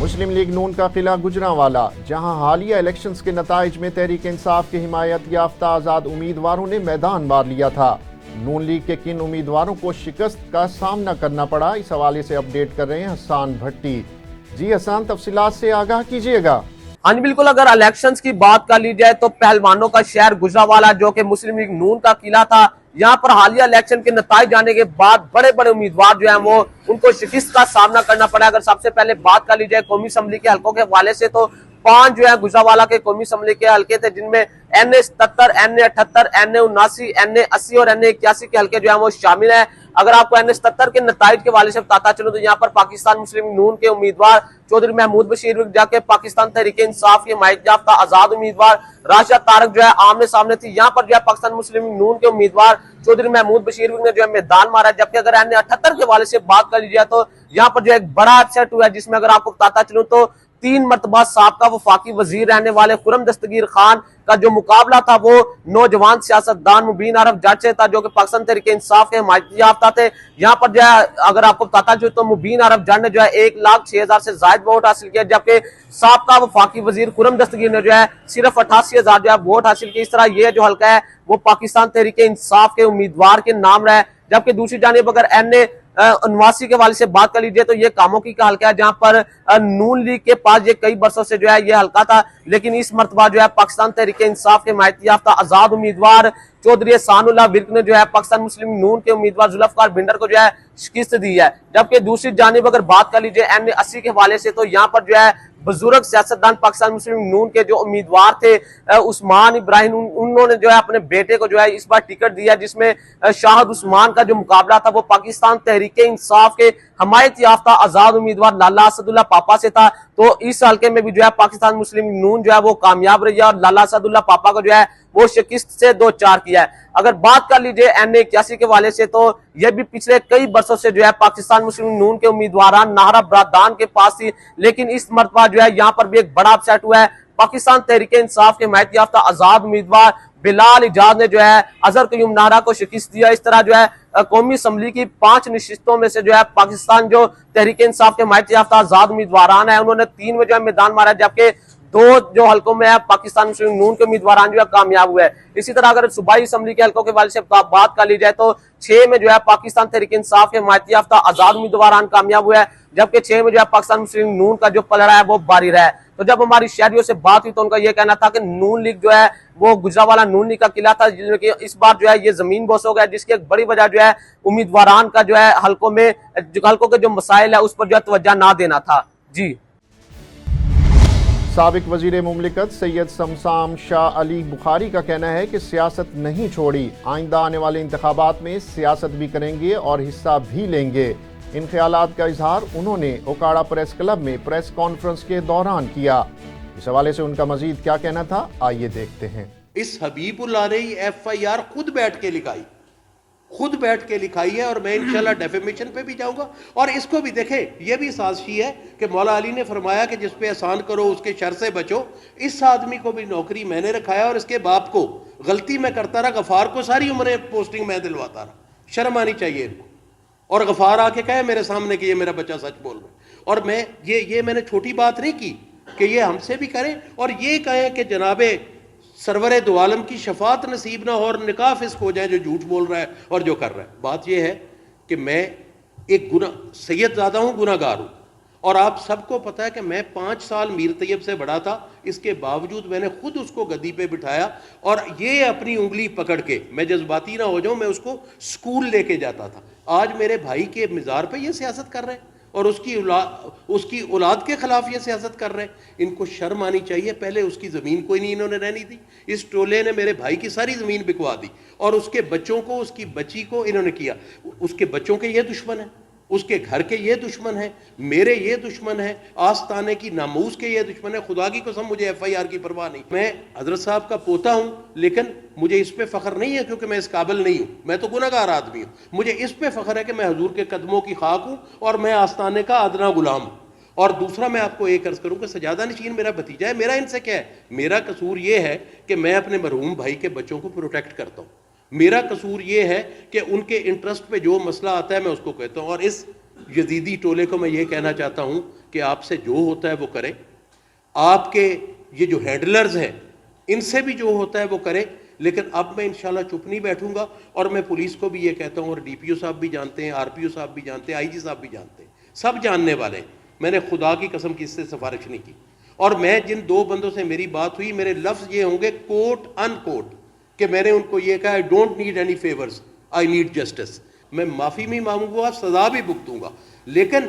مسلم league نون کا قلعہ گجرانوالہ، جہاں حالیہ الیکشنز کے نتائج میں تحریک انصاف کے حمایت یافتہ آزاد امیدواروں نے میدان مار لیا تھا۔ نون لیگ کے کن امیدواروں کو شکست کا سامنا کرنا پڑا، اس حوالے سے اپڈیٹ کر رہے ہیں حسان بھٹی۔ جی حسان، تفصیلات سے آگاہ کیجیے گا۔ ہاں جی بالکل، اگر الیکشنز کی بات کر لی جائے تو پہلوانوں کا شہر گجرانوالہ جو کہ مسلم لیگ نون کا قلعہ تھا، یہاں پر حالیہ الیکشن کے نتائج آنے کے بعد بڑے بڑے امیدوار جو ہیں وہ ان کو شکست کا سامنا کرنا پڑا۔ اگر سب سے پہلے بات کر لی جائے قومی اسمبلی کے حلقوں کے حوالے سے تو 5 جو ہے گجرانوالہ کے قومی اسمبلی کے حلقے تھے، جن میں NA 77 NA 78 NA 79 NA 80 اور NA 81 کے حلقے جو ہیں وہ شامل ہیں۔ اگر آپ کو NA 77 کے نتائج کے حوالے سے بتاتا چلوں تو یہاں پر پاکستان مسلم نون کے امیدوار چودھری محمود بشیر جا کے پاکستان تحریک انصاف کے حمایت یافتہ آزاد امیدوار راشدہ طارق جو ہے آمنے سامنے تھی۔ یہاں پر جو ہے پاکستان مسلم نون کے امیدوار چودھری محمود بشیر نے جو ہے میدان مارا، جبکہ اگر NA 78 کے حوالے سے بات کر لی جائے تو یہاں پر جو ایک بڑا اپسیٹ ہوا ہے، جس میں اگر آپ کو بتاتا چلوں تو 3 مرتبہ سابقہ وفاقی وزیر رہنے والے خرم دستگیر خان کا جو مقابلہ تھا وہ نوجوان سیاستدان مبین عرب جٹ سے تھا، جو کہ پاکستان تحریک انصاف کے حمایت یافتہ تھے۔ یہاں پر جو ہے اگر آپ کو بتاتا چلوں تو مبین عرب جٹ نے جو ہے 1,06,000 سے زائد ووٹ حاصل کیا، جبکہ سابقہ وفاقی وزیر خرم دستگیر نے جو ہے صرف 88,000 جو ہے ووٹ حاصل کی۔ اس طرح یہ جو حلقہ ہے وہ پاکستان تحریک انصاف کے امیدوار کے نام رہا ہے۔ جبکہ دوسری جانب اگر NA 79 کے حوالے سے بات کر لیجیے تو یہ کاموکی کا حلقہ ہے، جہاں پر نون لیگ کے پاس یہ کئی برسوں سے جو ہے یہ حلقہ تھا، لیکن اس مرتبہ جو ہے پاکستان تحریک انصاف کے حمایت یافتہ آزاد امیدوار چودھری احسان اللہ ورک نے جو ہے پاکستان مسلم نون کے امیدوار ذوالفقار بھنڈر کو جو ہے شکست دی ہے۔ جبکہ دوسری جانب اگر بات کر لیجیے NA 80 کے حوالے سے تو یہاں پر جو ہے بزرگ سیاستدان پاکستان مسلم نون کے جو امیدوار تھے عثمان ابراہیم، انہوں نے جو ہے اپنے بیٹے کو جو ہے اس بار ٹکٹ دیا، جس میں شاہد عثمان کا جو مقابلہ تھا وہ پاکستان تحریک انصاف کے حمایت یافتہ آزاد امیدوار لالا اسد اللہ پاپا سے تھا۔ تو اس حلقے میں بھی جو ہے پاکستان مسلم نون جو ہے وہ کامیاب رہی ہے اور لالا اسد اللہ پاپا کو جو ہے وہ شکست سے 2-4 کیا ہے۔ اگر بات کر لیجئے NA 81 کے حوالے سے تو یہ بھی پچھلے کئی برسوں سے جو ہے پاکستان مسلم نون کے امیدواران نہرہ برادان کے پاس تھی، لیکن اس مرتبہ جو ہے یہاں پر بھی ایک بڑا اپسیٹ ہوا ہے۔ پاکستان تحریک انصاف کے حمایت یافتہ آزاد امیدوار بلال اجاز نے جو ہے اظہر قیوم نہرہ کو شکست دیا۔ اس طرح جو ہے قومی اسمبلی کی 5 نشستوں میں سے جو ہے پاکستان جو تحریک انصاف کے حمایت یافتہ آزاد امیدواران ہیں انہوں نے 3 میں جو ہے میدان مارا، جبکہ 2 جو حلقوں میں ہے پاکستان مسلم نون کے امیدواران جو ہے کامیاب ہوئے۔ اسی طرح اگر صوبائی اسمبلی کے حلقوں کے حوالے سے بات کر لی جائے تو 6 میں جو ہے پاکستان تحریک انصاف کے حمایت یافتہ آزاد امیدواران کامیاب ہوئے، جبکہ 6 میں جو ہے پاکستان مسلم نون کا جو پلڑا ہے وہ باری رہا ہے۔ تو جب ہماری شہریوں سے بات ہوئی تو ان کا یہ کہنا تھا کہ نون لیگ جو ہے وہ گجرانوالہ نون لیگ کا قلعہ تھا، جس میں کہ اس بار جو ہے یہ زمین بوس ہو گیا، جس کی ایک بڑی وجہ جو ہے امیدواران کا جو ہے حلقوں کے جو مسائل ہے اس پر جو ہے توجہ نہ دینا تھا۔ جی سابق وزیر مملکت سید سمسام شاہ علی بخاری کا کہنا ہے کہ سیاست نہیں چھوڑی، آئندہ آنے والے انتخابات میں سیاست بھی کریں گے اور حصہ بھی لیں گے۔ ان خیالات کا اظہار انہوں نے اوکاڑا پریس کلب میں پریس کانفرنس کے دوران کیا۔ اس حوالے سے ان کا مزید کیا کہنا تھا، آئیے دیکھتے ہیں۔ اس حبیب اللہ نے FIR خود بیٹھ کے لکھائی ہے اور میں انشاءاللہ ڈیفیمیشن پہ بھی جاؤں گا۔ اور اس کو بھی دیکھیں، یہ بھی سازشی ہے کہ مولا علی نے فرمایا کہ جس پہ احسان کرو اس کے شر سے بچو۔ اس آدمی کو بھی نوکری میں نے رکھایا اور اس کے باپ کو غلطی میں کرتا رہا، غفار کو ساری عمریں پوسٹنگ میں دلواتا رہا۔ شرم آنی چاہیے ان کو، اور غفار آ کے کہے میرے سامنے کہ یہ میرا بچہ سچ بول رہا ہے۔ اور میں نے چھوٹی بات نہیں کی کہ یہ ہم سے بھی کریں اور یہ کہیں کہ جناب سرور دو عالم کی شفاعت نصیب نہ ہو اور نکاح فسق ہو جائے جو جھوٹ بول رہا ہے اور جو کر رہا ہے۔ بات یہ ہے کہ میں ایک سید زادہ ہوں، گناہ گار ہوں، اور آپ سب کو پتا ہے کہ میں 5 سال میر طیب سے بڑا تھا، اس کے باوجود میں نے خود اس کو گدی پہ بٹھایا اور یہ اپنی انگلی پکڑ کے، میں جذباتی نہ ہو جاؤں، میں اس کو سکول لے کے جاتا تھا۔ آج میرے بھائی کے مزار پہ یہ سیاست کر رہے ہیں اور اس کی اولاد کے خلاف یہ سیاست کر رہے ہیں۔ ان کو شرم آنی چاہیے۔ پہلے اس کی زمین کوئی نہیں انہوں نے رہنی دی، اس ٹولے نے میرے بھائی کی ساری زمین بکوا دی اور اس کے بچوں کو، اس کی بچی کو انہوں نے کیا۔ اس کے بچوں کے یہ دشمن ہیں، اس کے گھر کے یہ دشمن ہیں، میرے یہ دشمن ہیں، آستانے کی ناموس کے یہ دشمن ہیں۔ خدا کی قسم مجھے FIR کی پرواہ نہیں۔ میں حضرت صاحب کا پوتا ہوں، لیکن مجھے اس پہ فخر نہیں ہے کیونکہ میں اس قابل نہیں ہوں، میں تو گناہ گار آدمی ہوں۔ مجھے اس پہ فخر ہے کہ میں حضور کے قدموں کی خاک ہوں اور میں آستانے کا ادنا غلام ہوں۔ اور دوسرا میں آپ کو ایک عرض کروں کہ سجادہ نشین میرا بھتیجا ہے، میرا ان سے کیا ہے؟ میرا قصور یہ ہے کہ میں اپنے مرحوم بھائی کے بچوں کو پروٹیکٹ کرتا ہوں۔ میرا قصور یہ ہے کہ ان کے انٹرسٹ پہ جو مسئلہ آتا ہے میں اس کو کہتا ہوں۔ اور اس یزیدی ٹولے کو میں یہ کہنا چاہتا ہوں کہ آپ سے جو ہوتا ہے وہ کریں, آپ کے یہ جو ہینڈلرز ہیں ان سے بھی جو ہوتا ہے وہ کریں. لیکن اب میں انشاءاللہ چپ نہیں بیٹھوں گا, اور میں پولیس کو بھی یہ کہتا ہوں, اور ڈی پی او صاحب بھی جانتے ہیں, آر پی او صاحب بھی جانتے ہیں, آئی جی صاحب بھی جانتے ہیں, سب جاننے والے ہیں, میں نے خدا کی قسم کی اس سے سفارش نہیں کی. اور میں جن 2 بندوں سے میری بات ہوئی, میرے لفظ یہ ہوں گے کوٹ ان کوٹ کہ میں نے ان کو یہ کہا, I don't need any favours, I need justice. میں معافی بھی مانگوں گا, سزا بھی بھگتوں گا, لیکن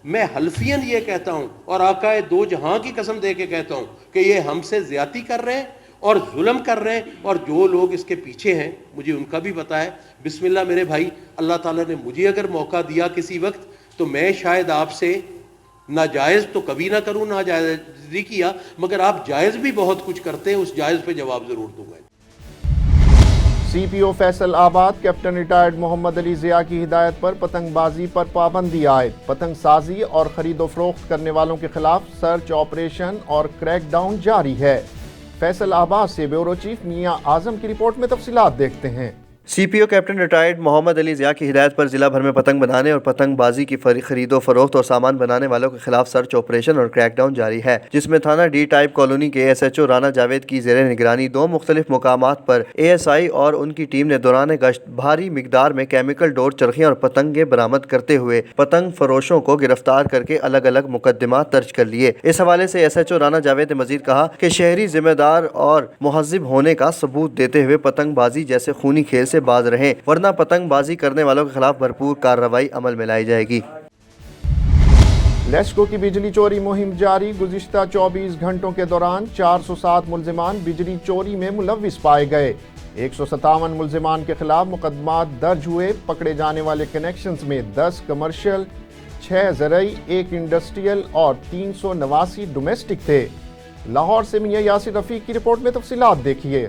میں حلفین یہ کہتا ہوں اور آقا دو جہاں کی قسم دے کے کہتا ہوں کہ یہ ہم سے زیادتی کر رہے ہیں اور ظلم کر رہے ہیں, اور جو لوگ اس کے پیچھے ہیں مجھے ان کا بھی پتہ ہے. بسم اللہ میرے بھائی, اللہ تعالیٰ نے مجھے اگر موقع دیا کسی وقت تو میں شاید آپ سے ناجائز تو کبھی نہ کروں, ناجائز نہیں کیا, مگر آپ جائز بھی بہت کچھ کرتے ہیں, اس جائز پہ جواب ضرور دوں گا. سی پی او فیصل آباد کیپٹن ریٹائرڈ محمد علی ضیاء کی ہدایت پر پتنگ بازی پر پابندی عائد. پتنگ سازی اور خرید و فروخت کرنے والوں کے خلاف سرچ آپریشن اور کریک ڈاؤن جاری ہے. فیصل آباد سے بیورو چیف میاں اعظم کی رپورٹ میں تفصیلات دیکھتے ہیں. سی پی او کیپٹن ریٹائرڈ محمد علی ضیاء کی ہدایت پر ضلع بھر میں پتنگ بنانے اور پتنگ بازی کی خرید و فروخت اور سامان بنانے والوں کے خلاف سرچ آپریشن اور کریک ڈاؤن جاری ہے, جس میں تھانہ ڈی ٹائپ کالونی کے S H O Rana Javed کی زیر نگرانی 2 مختلف مقامات پر اے ایس آئی اور ان کی ٹیم نے دوران گشت بھاری مقدار میں کیمیکل ڈور چرخیاں اور پتنگیں برآمد کرتے ہوئے پتنگ فروشوں کو گرفتار کر کے الگ الگ مقدمات درج کر لیے. اس حوالے سے S H O Rana Javed نے مزید کہا کہ شہری ذمہ دار اور مہذب ہونے کا ثبوت دیتے ہوئے پتنگ بازی جیسے خونی کھیل سے باز رہیں, ورنہ پتنگ بازی کرنے والوں کے خلاف بھرپور کارروائی عمل میں لائی جائے گی. لیسکو کی بجلی چوری مہم جاری. گزشتہ 24 گھنٹوں کے دوران 407 ملزمان بجلی چوری میں ملوث پائے گئے. 157 ملزمان کے خلاف مقدمات درج ہوئے. پکڑے جانے والے کنیکشنز میں 10 کمرشل, 6 زرعی, 1 انڈسٹریل اور 389 ڈومیسٹک تھے. لاہور سے میاں یاسر رفیق کی رپورٹ میں تفصیلات دیکھیے.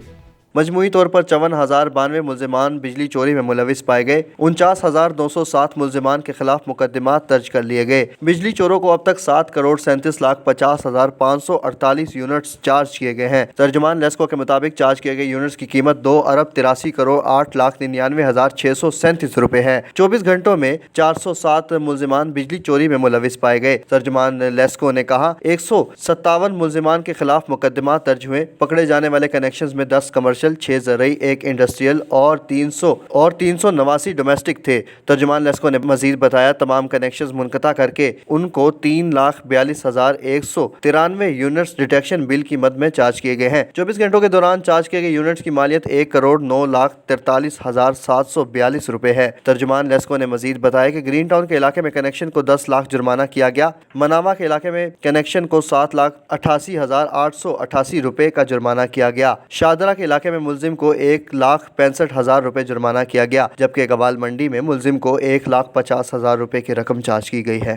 مجموعی طور پر 54,092 ملزمان بجلی چوری میں ملوث پائے گئے. 49,207 ملزمان کے خلاف مقدمات درج کر لیے گئے. بجلی چوروں کو اب تک 7,37,50,548 یونٹس چارج کیے گئے ہیں. ترجمان لیسکو کے مطابق چارج کیے گئے یونٹس کی قیمت 2,83,08,99,637 روپے ہے. 24 گھنٹوں میں 407 ملزمان بجلی چوری میں ملوث پائے گئے. ترجمان لیسکو نے کہا 157 ملزمان کے خلاف مقدمات درج ہوئے. پکڑے جانے والے کنیکشنز میں 10 کمرشل, 6 زرعی, 1 انڈسٹریل اور 389 ڈومیسٹک تھے. ترجمان لیسکو نے مزید بتایا تمام کنیکشنز منقطع کر کے ان کو 3,42,193 یونٹس ڈیٹیکشن بل کی مد میں چارج کیے گئے ہیں. 24 گھنٹوں کے دوران چارج کیے گئے یونٹس کی مالیت 1,09,43,742 روپے ہے. ترجمان لیسکو نے مزید بتایا کہ گرین ٹاؤن کے علاقے میں کنیکشن کو 10 لاکھ جرمانہ کیا گیا. مناوا کے علاقے میں کنیکشن کو 7,88,888 روپے کا جرمانہ کیا گیا. شادرہ کے علاقے میں ملزم کو 1,65,000 روپے جرمانہ کیا گیا, جبکہ گوال منڈی میں ملزم کو 1,50,000 روپے کی رقم چارج کی گئی ہے.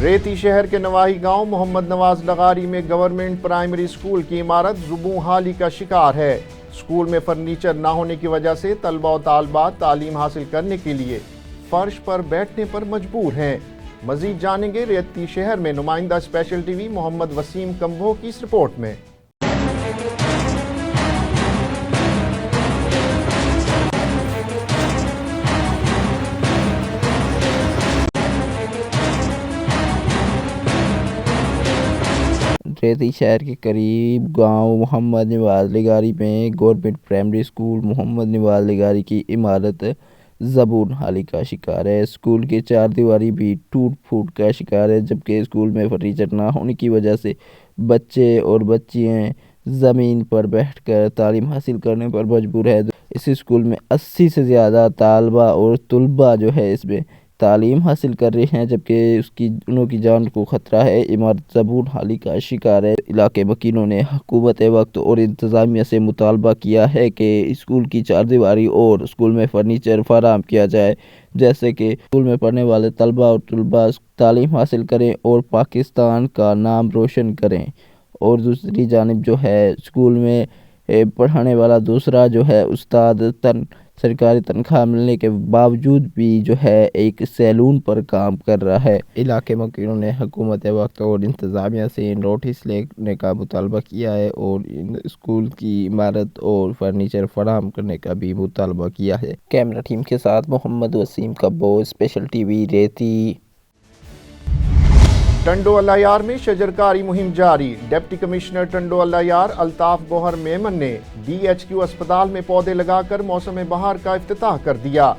ریتی شہر کے نواحی گاؤں محمد نواز لغاری میں گورنمنٹ پرائمری اسکول کی عمارت زبوں حالی کا شکار ہے. اسکول میں فرنیچر نہ ہونے کی وجہ سے طلبہ و طالبات تعلیم حاصل کرنے کے لیے فرش پر بیٹھنے پر مجبور ہیں. مزید جانیں گے ریتی شہر میں نمائندہ اسپیشل ٹی وی محمد وسیم کمبو کی اس رپورٹ میں. ریتی شہر کے قریب گاؤں محمد نواز لغاری میں گورنمنٹ پرائمری اسکول محمد نواز لغاری کی عمارت زبون حالی کا شکار ہے. اسکول کی 4 دیواری بھی ٹوٹ پھوٹ کا شکار ہے, جبکہ اسکول میں فرنیچر نہ ہونے کی وجہ سے بچے اور بچیاں زمین پر بیٹھ کر تعلیم حاصل کرنے پر مجبور ہے. اس اسکول میں 80 سے زیادہ طالبہ اور طلباء جو ہے اس میں تعلیم حاصل کر رہے ہیں, جبکہ انہوں کی جان کو خطرہ ہے. عمارت زبون حالی کا شکار ہے. علاقے مکینوں نے حکومت وقت اور انتظامیہ سے مطالبہ کیا ہے کہ اسکول کی 4 دیواری اور اسکول میں فرنیچر فراہم کیا جائے, جیسے کہ اسکول میں پڑھنے والے طلباء اور طلباء تعلیم حاصل کریں اور پاکستان کا نام روشن کریں. اور دوسری جانب جو ہے اسکول میں پڑھانے والا دوسرا جو ہے استاد سرکاری تنخواہ ملنے کے باوجود بھی جو ہے ایک سیلون پر کام کر رہا ہے. علاقے مکینوں نے حکومت وقت اور انتظامیہ سے نوٹس لینے کا مطالبہ کیا ہے اور اسکول کی عمارت اور فرنیچر فراہم کرنے کا بھی مطالبہ کیا ہے. کیمرہ ٹیم کے ساتھ محمد وسیم کبو, اسپیشل ٹی وی ریتی. ٹنڈو العیار میں شجرکاری مہم جاری. ڈپٹی کمشنر ٹنڈو العیار الطاف گوہر میمن نے DHQ اسپتال میں پودے لگا کر موسم بہار کا افتتاح کر دیا.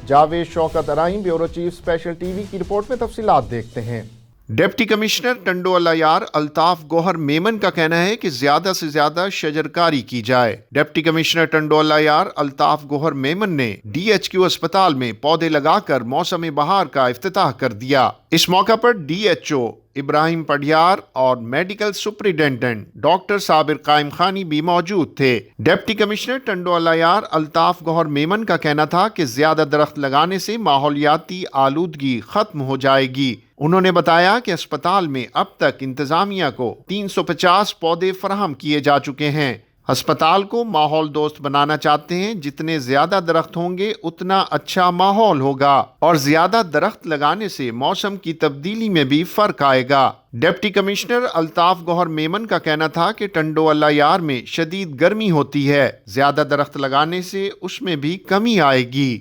Javed Shaukat Arain bureau chief Special T V کی رپورٹ میں تفصیلات دیکھتے ہیں. ڈپٹی کمشنر ٹنڈو العیار الطاف گوہر میمن کا کہنا ہے کہ زیادہ سے زیادہ شجرکاری کی جائے. ڈپٹی کمشنر ٹنڈو العیار الطاف گوہر میمن نے DHQ اسپتال میں پودے لگا کر موسم بہار کا افتتاح کر دیا. اس موقع پر DHO ابراہیم پڈیار اور میڈیکل سپرنٹینڈنٹ ڈاکٹر صابر قائم خانی بھی موجود تھے. ڈپٹی کمشنر ٹنڈو العیار الطاف گوہر میمن کا کہنا تھا کہ زیادہ درخت لگانے سے ماحولیاتی آلودگی ختم ہو جائے گی. انہوں نے بتایا کہ اسپتال میں اب تک انتظامیہ کو 350 پودے فراہم کیے جا چکے ہیں. ہسپتال کو ماحول دوست بنانا چاہتے ہیں. جتنے زیادہ درخت ہوں گے اتنا اچھا ماحول ہوگا اور زیادہ درخت لگانے سے موسم کی تبدیلی میں بھی فرق آئے گا. ڈپٹی کمشنر الطاف گوہر میمن کا کہنا تھا کہ ٹنڈو العیار میں شدید گرمی ہوتی ہے. زیادہ درخت لگانے سے اس میں بھی کمی آئے گی.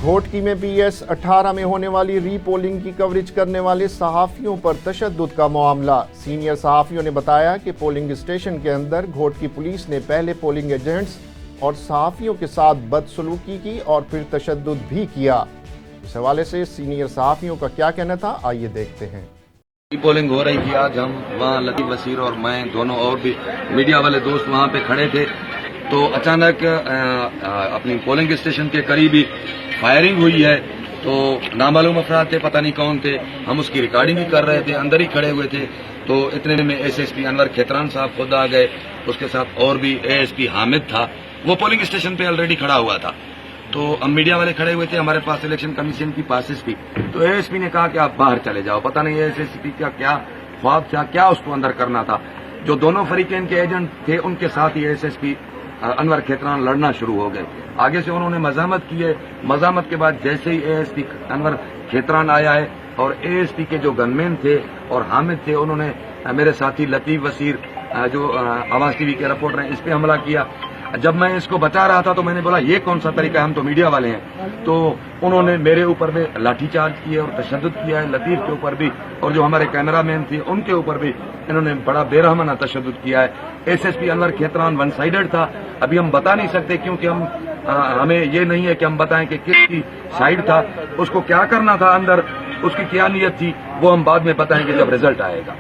گھوٹکی میں PS18 میں ہونے والی ری پولنگ کی کوریج کرنے والے صحافیوں پر تشدد کا معاملہ. سینئر صحافیوں نے بتایا کہ پولنگ اسٹیشن کے اندر گھوٹکی پولیس نے پہلے پولنگ ایجنٹس اور صحافیوں کے ساتھ بدسلوکی کی اور پھر تشدد بھی کیا. اس حوالے سے سینئر صحافیوں کا کیا کہنا تھا، آئیے دیکھتے ہیں. پولنگ ہو رہی تھی آج. ہم وہاں لطیف وسیر اور میں دونوں اور بھی میڈیا والے دوست وہاں پہ کھڑے تھے تو اچانک اپنی پولنگ اسٹیشن کے قریب ہی فائرنگ ہوئی ہے. تو نامعلوم افراد تھے، پتہ نہیں کون تھے. ہم اس کی ریکارڈنگ بھی کر رہے تھے، اندر ہی کھڑے ہوئے تھے. تو اتنے میں SSP انور کھیتران صاحب خود آ گئے. اس کے ساتھ اور بھی ASP حامد تھا. وہ پولنگ اسٹیشن پہ آلریڈی کھڑا ہوا تھا. تو ہم میڈیا والے کھڑے ہوئے تھے، ہمارے پاس الیکشن کمیشن کی پاسز تھی. تو ASP نے کہا کہ آپ باہر چلے جاؤ. پتہ نہیں SSP کا کیا خواب تھا، کیا اس کو اندر کرنا تھا. جو دونوں فریقین کے ایجنٹ تھے ان کے ساتھ ہی SSP انور کھیتران لڑنا شروع ہو گئے. آگے سے انہوں نے مزاحمت کی ہے. مزاحمت کے بعد جیسے ہی ASP انور کھیتران آیا ہے اور ASP کے جو گنمین تھے اور حامد تھے، انہوں نے میرے ساتھی لطیف وسیر جو آواز TV کے رپورٹر ہیں اس پہ حملہ کیا. جب میں اس کو بتا رہا تھا تو میں نے بولا یہ کون سا طریقہ ہے، ہم تو میڈیا والے ہیں. تو انہوں نے میرے اوپر بھی لاٹھی چارج کیا اور تشدد کیا ہے. لطیف کے اوپر بھی اور جو ہمارے کیمرہ مین تھے ان کے اوپر بھی انہوں نے بڑا بے رحمانہ تشدد کیا ہے. SSP انور کھیتران ون سائیڈڈ تھا. ابھی ہم بتا نہیں سکتے کیونکہ ہمیں یہ نہیں ہے کہ ہم بتائیں کہ کس کی سائیڈ تھا. اس کو کیا کرنا تھا اندر، اس کی کیا نیت تھی، وہ ہم بعد میں بتائیں گے جب رزلٹ آئے گا.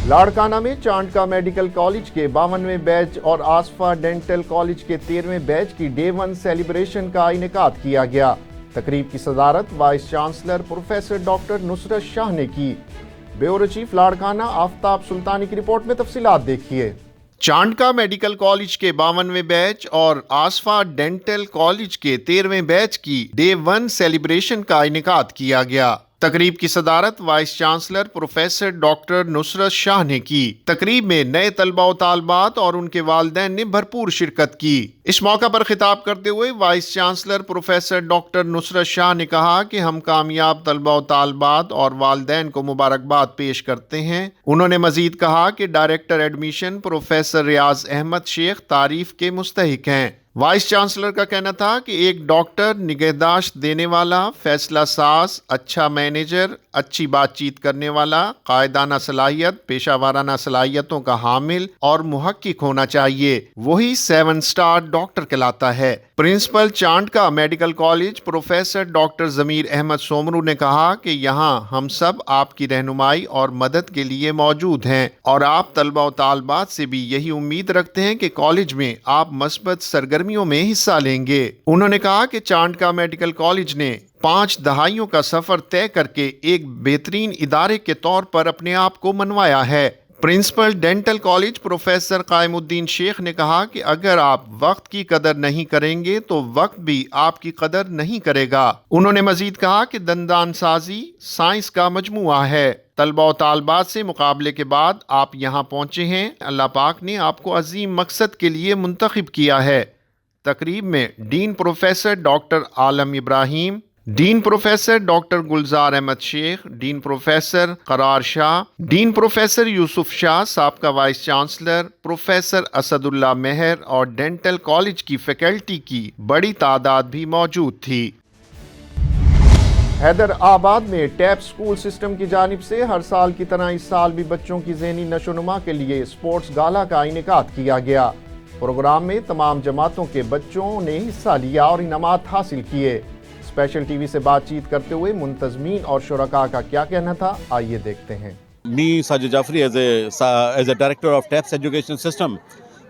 لاڑکانہ میں چانڈکا میڈیکل کالج کے 52ویں بیچ اور آصفہ ڈینٹل کالج کے 13ویں بیچ کی ڈے 1 سیلیبریشن کا انعقاد کیا گیا. تقریب کی صدارت وائس چانسلر پروفیسر ڈاکٹر نصرت شاہ نے کی. بیورو چیف لاڑکانہ آفتاب سلطانی کی رپورٹ میں تفصیلات دیکھیے. چانڈکا میڈیکل کالج کے 52ویں بیچ اور آصفہ ڈینٹل کالج کے 13ویں بیچ کی ڈے 1 سیلیبریشن کا انعقاد کیا گیا. تقریب کی صدارت وائس چانسلر پروفیسر ڈاکٹر نصرت شاہ نے کی. تقریب میں نئے طلبہ و طالبات اور ان کے والدین نے بھرپور شرکت کی. اس موقع پر خطاب کرتے ہوئے وائس چانسلر پروفیسر ڈاکٹر نصرت شاہ نے کہا کہ ہم کامیاب طلبہ و طالبات اور والدین کو مبارکباد پیش کرتے ہیں. انہوں نے مزید کہا کہ director admission professor Riyaz Ahmad شیخ تعریف کے مستحق ہیں. وائس چانسلر کا کہنا تھا کہ ایک ڈاکٹر نگہداشت دینے والا، فیصلہ ساز، اچھا مینیجر، اچھی بات چیت کرنے والا، قائدانہ صلاحیت، پیشہ وارانہ صلاحیتوں کا حامل اور محقق ہونا چاہیے. وہی 7 سٹار ڈاکٹر کہلاتا ہے. Principal Chandka medical college professor doctor Zameer Ahmed Soomro نے کہا کہ یہاں ہم سب آپ کی رہنمائی اور مدد کے لیے موجود ہیں اور آپ طلبہ و طالبات سے بھی یہی امید رکھتے ہیں کہ کالج میں آپ مثبت سرگرمیوں میں حصہ لیں گے. انہوں نے کہا کہ چانڈکا میڈیکل کالج نے 5 دہائیوں کا سفر طے کر کے ایک بہترین ادارے کے طور پر اپنے آپ کو منوایا ہے. پرنسپل ڈینٹل کالج پروفیسر قائم الدین شیخ نے کہا کہ اگر آپ وقت کی قدر نہیں کریں گے تو وقت بھی آپ کی قدر نہیں کرے گا. انہوں نے مزید کہا کہ دندان سازی سائنس کا مجموعہ ہے. طلبہ و طالبات سے مقابلے کے بعد آپ یہاں پہنچے ہیں. اللہ پاک نے آپ کو عظیم مقصد کے لیے منتخب کیا ہے. تقریب میں ڈین پروفیسر ڈاکٹر عالم ابراہیم، ڈین پروفیسر ڈاکٹر گلزار احمد شیخ، ڈین پروفیسر قرار شاہ، ڈین پروفیسر یوسف شاہ، سابقہ وائس چانسلر پروفیسر اسد اللہ مہر اور ڈینٹل کالج کی فیکلٹی کی بڑی تعداد بھی موجود تھی. حیدر آباد میں ٹیپ سکول سسٹم کی جانب سے ہر سال کی طرح اس سال بھی بچوں کی ذہنی نشو و نما کے لیے اسپورٹس گالا کا انعقاد کیا گیا۔ پروگرام میں تمام جماعتوں کے بچوں نے حصہ لیا اور انعامات حاصل کیے۔ اسپیشل ٹی وی سے بات چیت کرتے ہوئے منتظمین اور شرکاء کا کیا کہنا تھا، آئیے دیکھتے ہیں۔ Me, Sajid Jafri, as a director of TAPS educational system.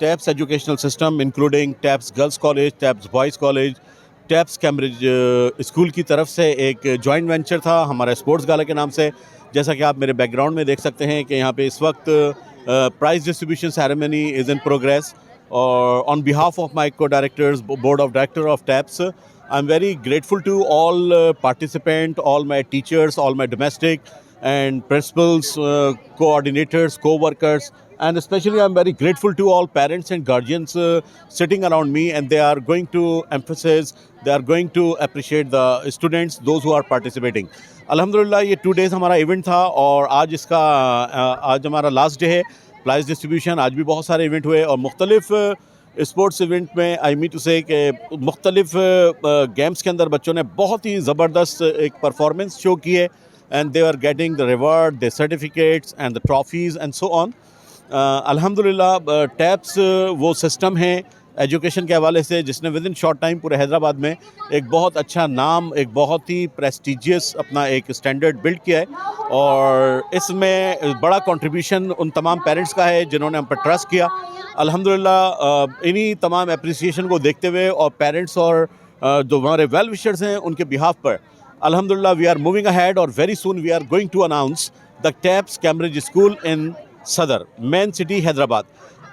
TAPS educational system including TAPS Girls College, TAPS Boys College, TAPS Cambridge school کی طرف سے ایک جوائنٹ وینچر تھا ہمارا اسپورٹس گالا کے نام سے۔ جیسا کہ آپ میرے بیک گراؤنڈ میں دیکھ سکتے ہیں کہ یہاں پہ اس وقت پرائز ڈسٹریبیوشن سیریمنی از ان پروگریس، اور آن behalf of my co-directors, board of director of TAPS, I'm very grateful to all participants, all my teachers, all my domestic and principals, coordinators, co-workers, and especially I'm very grateful to all parents and guardians sitting around me, and they are going to emphasize, they are going to appreciate the students, those who are participating. الحمدللہ یہ 2 days ہمارا event تھا، اور آج ہمارا last day ہے price distribution. آج بھی بہت سارے ایونٹ ہوئے، اور مختلف اسپورٹس ایونٹ میں آئی مین ٹو سے کہ مختلف گیمز کے اندر بچوں نے بہت ہی زبردست ایک پرفارمنس شو کی ہے، and they are getting the reward, the certificates and the trophies and so on. الحمدللہ ٹیپس وہ سسٹم ہے ایجوکیشن کے حوالے سے جس نے ود ان شارٹ ٹائم پورے حیدرآباد میں ایک بہت اچھا نام، ایک بہت ہی پریسٹیجیس اپنا ایک اسٹینڈرڈ بلڈ کیا ہے، اور اس میں بڑا کنٹریبیوشن ان تمام پیرنٹس کا ہے جنہوں نے ہم پر ٹرسٹ کیا۔ الحمدللہ انہی تمام اپریسیشن کو دیکھتے ہوئے، اور پیرنٹس اور جو ہمارے ویل وشرز ہیں ان کے بہاف پر، الحمدللہ وی آر موونگ اہیڈ، اور very soon we are going to announce the tapes Cambridge school in Saddar main city Hyderabad.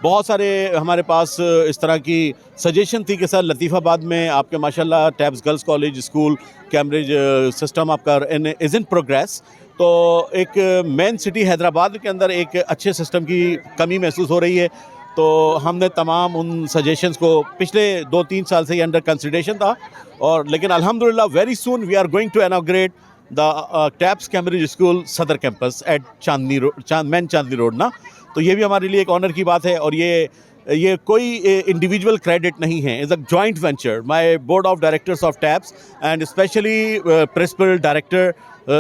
بہت سارے ہمارے پاس اس طرح کی سجیشن تھی کہ سر لطیف آباد میں آپ کے ماشاءاللہ Taps girls college school Cambridge system آپ کا از ان پروگریس، تو ایک مین سٹی حیدرآباد کے اندر ایک اچھے سسٹم کی کمی محسوس ہو رہی ہے، تو ہم نے تمام ان سجیشنز کو پچھلے 2-3 سال سے یہ انڈر کنسیڈریشن تھا، اور لیکن الحمدللہ very soon we are going to inaugurate the tapes Cambridge school Saddar campus at Chandni road, main Chandni road نا۔ تو یہ بھی ہمارے لیے ایک آنر کی بات ہے، اور یہ کوئی انڈیویجول کریڈٹ نہیں ہے، is a joint venture. My board of directors of TIPS and especially principal director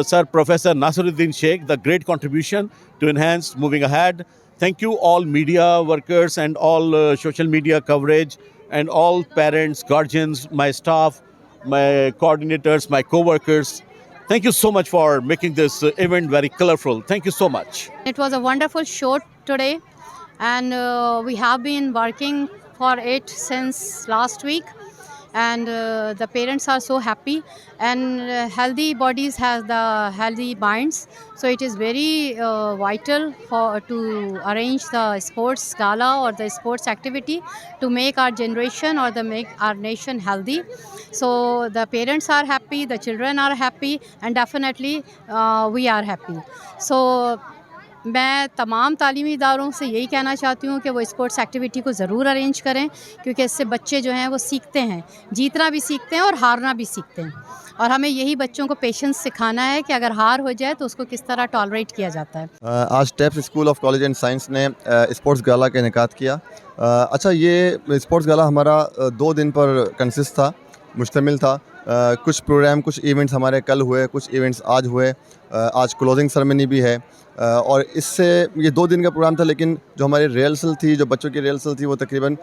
sir professor Nasir Uddin Shaikh, the great contribution to enhance moving ahead. Thank you all media workers and all social media coverage, and all parents, guardians, my staff, my coordinators, my co-workers. Thank you so much for making this event very colorful. Thank you so much. It was a wonderful show today, and we have been working for it since last week, and the parents are so happy, and healthy bodies has the healthy minds, so it is very vital to arrange the sports gala or the sports activity to make our generation or make our nation healthy. So the parents are happy, the children are happy, and definitely we are happy. So میں تمام تعلیمی اداروں سے یہی کہنا چاہتی ہوں کہ وہ اسپورٹس ایکٹیویٹی کو ضرور ارینج کریں، کیونکہ اس سے بچے جو ہیں وہ سیکھتے ہیں، جیتنا بھی سیکھتے ہیں اور ہارنا بھی سیکھتے ہیں، اور ہمیں یہی بچوں کو پیشنس سکھانا ہے کہ اگر ہار ہو جائے تو اس کو کس طرح ٹالریٹ کیا جاتا ہے۔ آج Taps school of college and science نے اسپورٹس گالا کا انعقاد کیا۔ اچھا، یہ اسپورٹس گالا ہمارا 2 دن پر کنسسٹ تھا، مشتمل تھا۔ کچھ پروگرام، کچھ ایونٹس ہمارے کل ہوئے، کچھ ایونٹس آج ہوئے، آج کلوزنگ سرمنی بھی ہے، اور اس سے یہ 2 دن کا پروگرام تھا، لیکن جو ہماری ریہرسل تھی، جو بچوں کی ریہرسل تھی، وہ تقریباً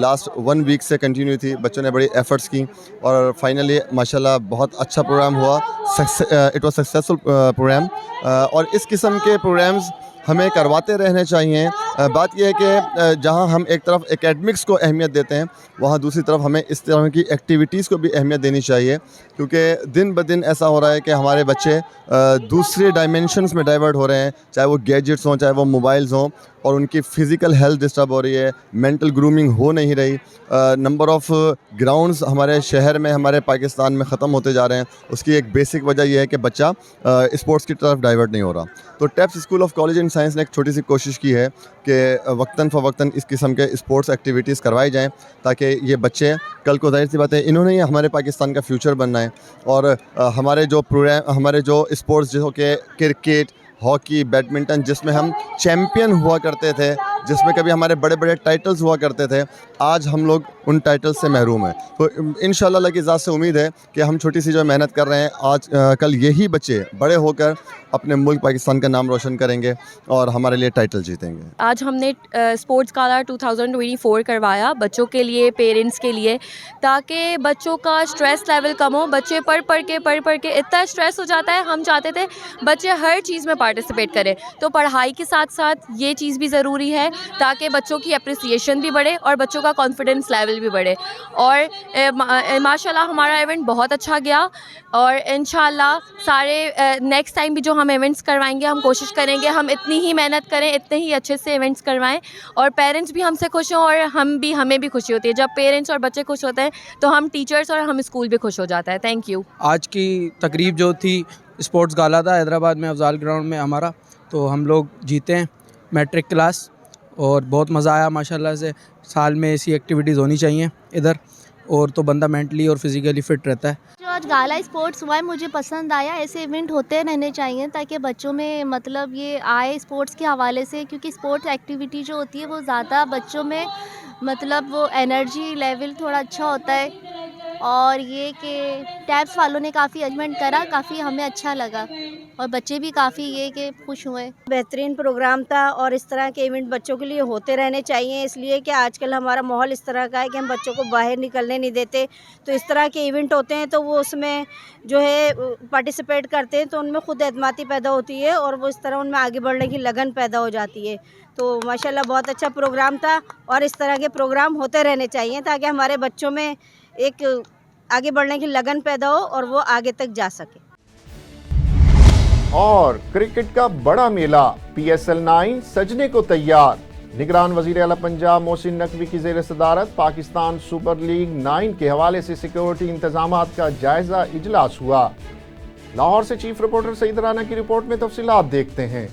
لاسٹ 1 ویک سے کنٹینیو تھی۔ بچوں نے بڑی ایفرٹس کی، اور فائنلی ماشاءاللہ بہت اچھا پروگرام ہوا، اٹ واز سکسیزفل پروگرام، اور اس قسم کے پروگرامز ہمیں کرواتے رہنے چاہیے۔ بات یہ ہے کہ جہاں ہم ایک طرف اکیڈمکس کو اہمیت دیتے ہیں، وہاں دوسری طرف ہمیں اس طرح کی ایکٹیویٹیز کو بھی اہمیت دینی چاہیے، کیونکہ دن بدن ایسا ہو رہا ہے کہ ہمارے بچے دوسرے ڈائمینشنز میں ڈائیورٹ ہو رہے ہیں، چاہے وہ گیجٹس ہوں، چاہے وہ موبائلز ہوں، اور ان کی فزیکل ہیلتھ ڈسٹرب ہو رہی ہے، مینٹل گرومنگ ہو نہیں رہی۔ نمبر آف گراؤنڈز ہمارے شہر میں، ہمارے پاکستان میں ختم ہوتے جا رہے ہیں۔ اس کی ایک بیسک وجہ یہ ہے کہ بچہ اسپورٹس کی طرف ڈائیورٹ نہیں ہو رہا۔ تو Taps school of college and science نے ایک چھوٹی سی کوشش کی ہے کہ وقتاً فوقتاً اس قسم کے اسپورٹس ایکٹیویٹیز کروائی جائیں، تاکہ یہ بچے کل کو، ظاہر سی بات ہے انہوں نے ہی ہمارے پاکستان کا فیوچر بننا ہے، اور ہمارے جو پروگرام، ہمارے جو اسپورٹس جو کہ کرکٹ، ہاکی، بیڈمنٹن، جس میں ہم چیمپئن ہوا کرتے تھے، جس میں کبھی ہمارے بڑے بڑے ٹائٹلز ہوا کرتے تھے، آج ہم لوگ ان ٹائٹلز سے محروم ہیں. تو انشاءاللہ اللہ کی ذات سے امید ہے کہ ہم چھوٹی سی جو محنت کر رہے ہیں، آج کل یہی بچے بڑے ہو کر اپنے ملک پاکستان کا نام روشن کریں گے اور ہمارے لیے ٹائٹل جیتیں گے. آج ہم نے اسپورٹس گالا 2024 کروایا بچوں کے لیے، پیرنٹس کے لیے، تاکہ بچوں کا اسٹریس لیول کم ہو. بچے پڑھ کے اتنا اسٹریس ہو جاتا ہے. ہم چاہتے تھے بچے ہر چیز میں پارٹیسپیٹ کریں، تو پڑھائی کے ساتھ ساتھ یہ چیز بھی ضروری ہے تاکہ بچوں کی اپریسیشن بھی بڑھے اور بچوں کا کانفیڈنس لیول بھی بڑھے. اور ماشاء اللہ ہمارا ایونٹ بہت اچھا گیا، اور انشاءاللہ سارے نیکسٹ ٹائم بھی جو ہم ایونٹس کروائیں گے، ہم کوشش کریں گے ہم اتنی ہی محنت کریں، اتنے ہی اچھے سے ایونٹس کروائیں، اور پیرنٹس بھی ہم سے خوش ہوں اور ہمیں بھی خوشی ہوتی ہے. جب پیرنٹس اور بچے خوش ہوتے ہیں تو ہم ٹیچرس اور ہم اسکول بھی خوش ہو جاتا ہے. Thank you. آج کی تقریب جو تھی اسپورٹس گالا تھا حیدرآباد میں افضال گراؤنڈ میں ہمارا، تو ہم لوگ جیتے ہیں میٹرک کلاس، اور بہت مزہ آیا ماشاءاللہ سے. سال میں ایسی ایکٹیویٹیز ہونی چاہیے ادھر، اور تو بندہ مینٹلی اور فزیکلی فٹ رہتا ہے. جو آج گالا اسپورٹس ہوا ہے مجھے پسند آیا. ایسے ایونٹ ہوتے رہنے چاہیے تاکہ بچوں میں مطلب یہ آئے اسپورٹس کے حوالے سے، کیونکہ اسپورٹس ایکٹیویٹی جو ہوتی ہے وہ زیادہ بچوں میں مطلب وہ انرجی لیول تھوڑا اچھا ہوتا ہے. اور یہ کہ ٹیپس والوں نے کافی ارینجمنٹ کرا، کافی ہمیں اچھا لگا، اور بچے بھی کافی یہ کہ خوش ہوئے. بہترین پروگرام تھا، اور اس طرح کے ایونٹ بچوں کے لیے ہوتے رہنے چاہیے، اس لیے کہ آج کل ہمارا ماحول اس طرح کا ہے کہ ہم بچوں کو باہر نکلنے نہیں دیتے. تو اس طرح کے ایونٹ ہوتے ہیں تو وہ اس میں جو ہے پارٹیسپیٹ کرتے ہیں، تو ان میں خود اعتمادی پیدا ہوتی ہے، اور وہ اس طرح ان میں آگے بڑھنے کی لگن پیدا ہو جاتی ہے. تو ماشاءاللہ بہت اچھا پروگرام تھا، اور اس طرح کے پروگرام ہوتے رہنے چاہیے تاکہ ہمارے بچوں میں ایک آگے بڑھنے کی لگن پیدا ہو اور وہ آگے تک جا سکے. اور کرکٹ کا بڑا میلہ PSL 9 سجنے کو تیار. نگران وزیر اعلیٰ پنجاب محسن نقوی کی زیر صدارت پاکستان سپر لیگ 9 کے حوالے سے سیکیورٹی انتظامات کا جائزہ اجلاس ہوا. لاہور سے چیف رپورٹر سعید رانا کی رپورٹ میں تفصیلات دیکھتے ہیں.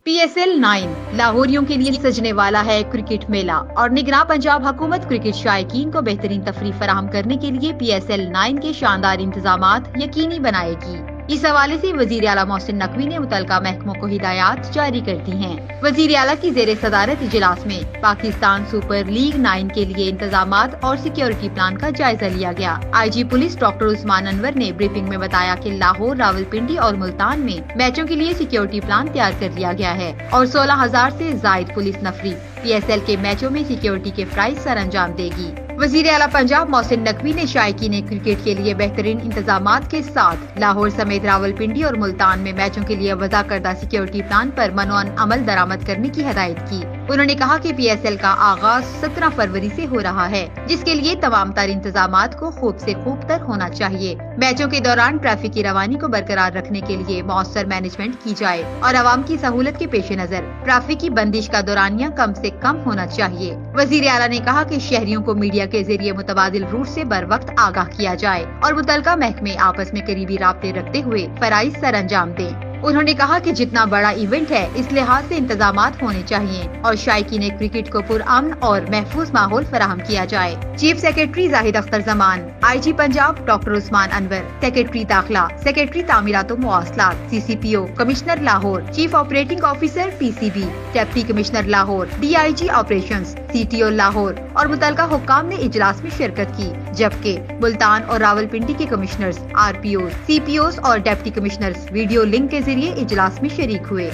PSL 9 لاہوریوں کے لیے سجنے والا ہے کرکٹ میلہ، اور نگراں پنجاب حکومت کرکٹ شائقین کو بہترین تفریح فراہم کرنے کے لیے PSL 9 کے شاندار انتظامات یقینی بنائے گی. اس حوالے سے وزیر اعلیٰ محسن نقوی نے متعلقہ محکموں کو ہدایات جاری کر دی ہیں. وزیر اعلیٰ کی زیر صدارت اجلاس میں پاکستان سپر لیگ 9 کے لیے انتظامات اور سیکیورٹی پلان کا جائزہ لیا گیا. IG پولیس ڈاکٹر عثمان انور نے بریفنگ میں بتایا کہ لاہور، راولپنڈی اور ملتان میں میچوں کے لیے سیکیورٹی پلان تیار کر لیا گیا ہے، اور 16,000 سے زائد پولیس نفری PSL کے میچوں میں سیکیورٹی کے فرائض سر انجام دے گی. وزیر اعلیٰ پنجاب محسن نقوی نے شائقین کرکٹ کے لیے بہترین انتظامات کے ساتھ لاہور سمیت راولپنڈی اور ملتان میں میچوں کے لیے وضع کردہ سیکیورٹی پلان پر منوعن عمل درآمد کرنے کی ہدایت کی. انہوں نے کہا کہ PSL کا آغاز 17 فروری سے ہو رہا ہے، جس کے لیے تمام تر انتظامات کو خوب سے خوب تر ہونا چاہیے. میچوں کے دوران ٹریفک کی روانی کو برقرار رکھنے کے لیے مؤثر مینجمنٹ کی جائے، اور عوام کی سہولت کے پیش نظر ٹریفک کی بندش کا دورانیہ کم سے کم ہونا چاہیے. وزیر اعلیٰ نے کہا کہ شہریوں کو میڈیا کے ذریعے متبادل روٹ سے بر وقت آگاہ کیا جائے، اور متعلقہ محکمے آپس میں قریبی رابطے رکھتے ہوئے فرائض سر انجام دیں. انہوں نے کہا کہ جتنا بڑا ایونٹ ہے اس لحاظ سے انتظامات ہونے چاہیے، اور شائقین کرکٹ کو پرامن اور محفوظ ماحول فراہم کیا جائے. چیف سیکرٹری زاہد اختر زمان، IG پنجاب ڈاکٹر عثمان انور، سیکرٹری داخلہ، سیکرٹری تعمیرات و مواصلات، CCPO commissioner Lahore, chief operating officer PCB، deputy commissioner Lahore, DIG operations, CTO Lahore اور متعلقہ حکام نے اجلاس میں شرکت کی، جبکہ ملتان اور راولپنڈی کے کمشنرز، RPOs، CPOs اور ڈپٹی کمشنرز ویڈیو لنک کے ذریعے اجلاس میں شریک ہوئے.